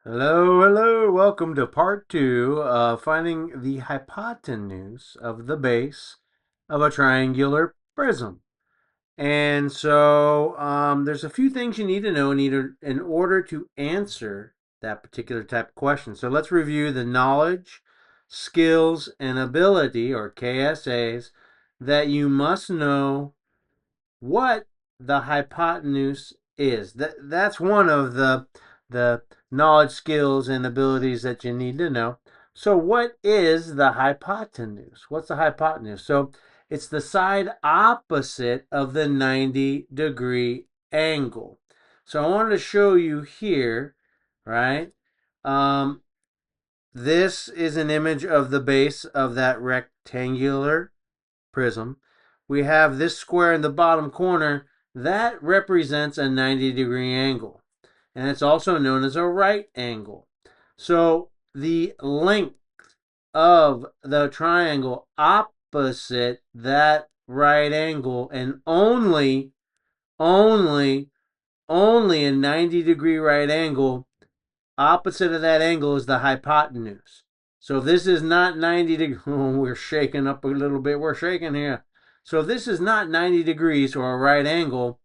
Hello, hello. Welcome to part 2 of finding the hypotenuse of the base of a triangular prism. And so there's a few things you need to know in order to answer that particular type of question. So let's review the knowledge, skills, and ability, or KSAs, that you must know what the hypotenuse is. That's one of the knowledge, skills, and abilities that you need to know. So what is the hypotenuse? What's the hypotenuse? So it's the side opposite of the 90-degree angle. So I wanted to show you here, right? This is an image of the base of that rectangular prism. We have this square in the bottom corner. That represents a 90-degree angle. And it's also known as a right angle. So the length of the triangle opposite that right angle, and only a 90-degree right angle opposite of that angle, is the hypotenuse. So if this is not 90 degrees, oh, we're shaking up a little bit. We're shaking here. So if this is not 90 degrees or a right angle,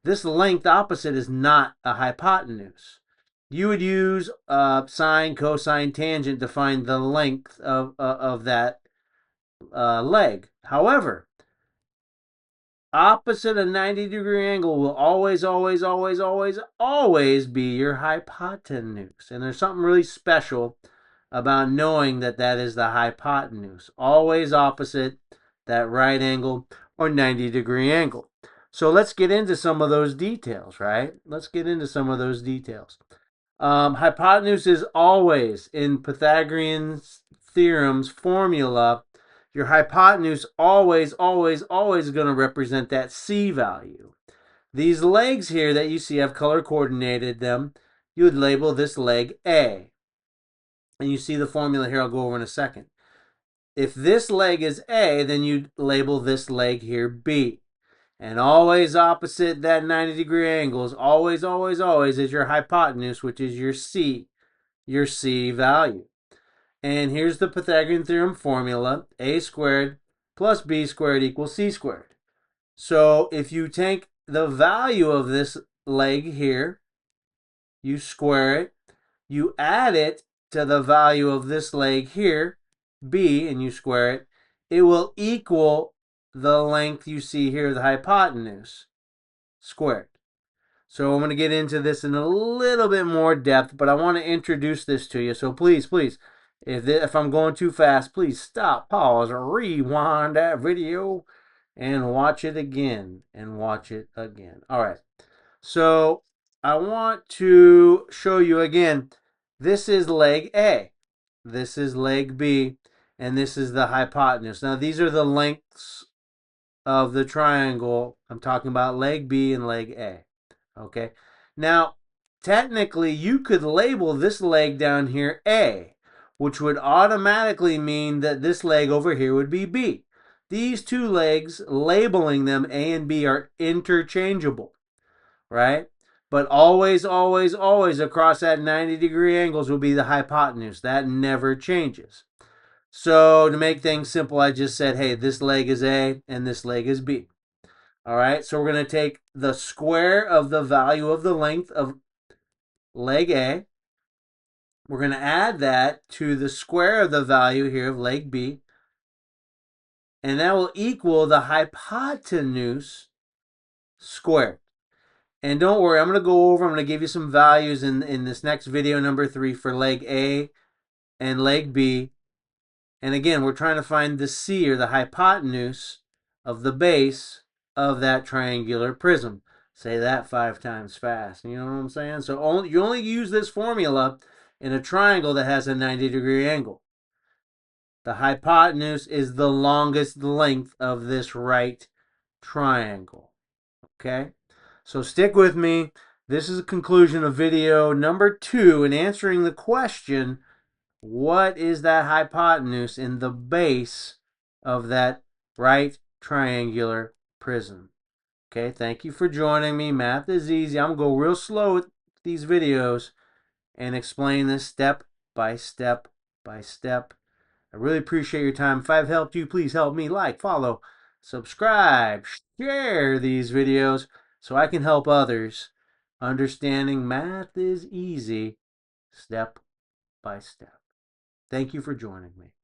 this length opposite is not a hypotenuse. You would use sine, cosine, tangent to find the length of that leg. However, opposite a 90-degree angle will always be your hypotenuse. And there's something really special about knowing that that is the hypotenuse. Always opposite that right angle or 90-degree angle. So let's get into some of those details, right? Let's get into some of those details. Hypotenuse is always, in Pythagorean theorem's formula, your hypotenuse always going to represent that C value. These legs here that you see, I've color coordinated them. You would label this leg A. And you see the formula here, I'll go over in a second. If this leg is A, then you'd label this leg here B. And always opposite that 90-degree angle is always is your hypotenuse, which is your C value. And here's the Pythagorean theorem formula: a squared plus b squared equals c squared. So if you take the value of this leg here, you square it, you add it to the value of this leg here, b, and you square it, it will equal the length you see here, the hypotenuse, squared. So I'm going to get into this in a little bit more depth, but I want to introduce this to you. So please, if I'm going too fast, please stop, pause, rewind that video, and watch it again, All right. So I want to show you again. This is leg A. This is leg B. And this is the hypotenuse. Now, these are the lengths of the triangle. I'm talking about leg B and leg A. Okay. Now, technically, you could label this leg down here A, which would automatically mean that this leg over here would be B. These two legs, labeling them A and B, are interchangeable, right? But always across that 90-degree angles will be the hypotenuse. That never changes. So to make things simple, I just said, hey, this leg is A and this leg is B. All right, so we're going to take the square of the value of the length of leg A. We're going to add that to the square of the value here of leg B. And that will equal the hypotenuse squared. And don't worry, I'm going to go over, I'm going to give you some values in this next video, number 3, for leg A and leg B. And again, we're trying to find the C, or the hypotenuse of the base of that triangular prism. Say that 5 times fast. You know what I'm saying? So you only use this formula in a triangle that has a 90-degree angle. The hypotenuse is the longest length of this right triangle. Okay? So stick with me. This is a conclusion of video number 2 in answering the question, what is that hypotenuse in the base of that right triangular prism? Okay, thank you for joining me. Math is easy. I'm going to go real slow with these videos, and explain this step by step by step. I really appreciate your time. If I've helped you, please help me like, follow, subscribe, share these videos so I can help others. Understanding math is easy, step by step. Thank you for joining me.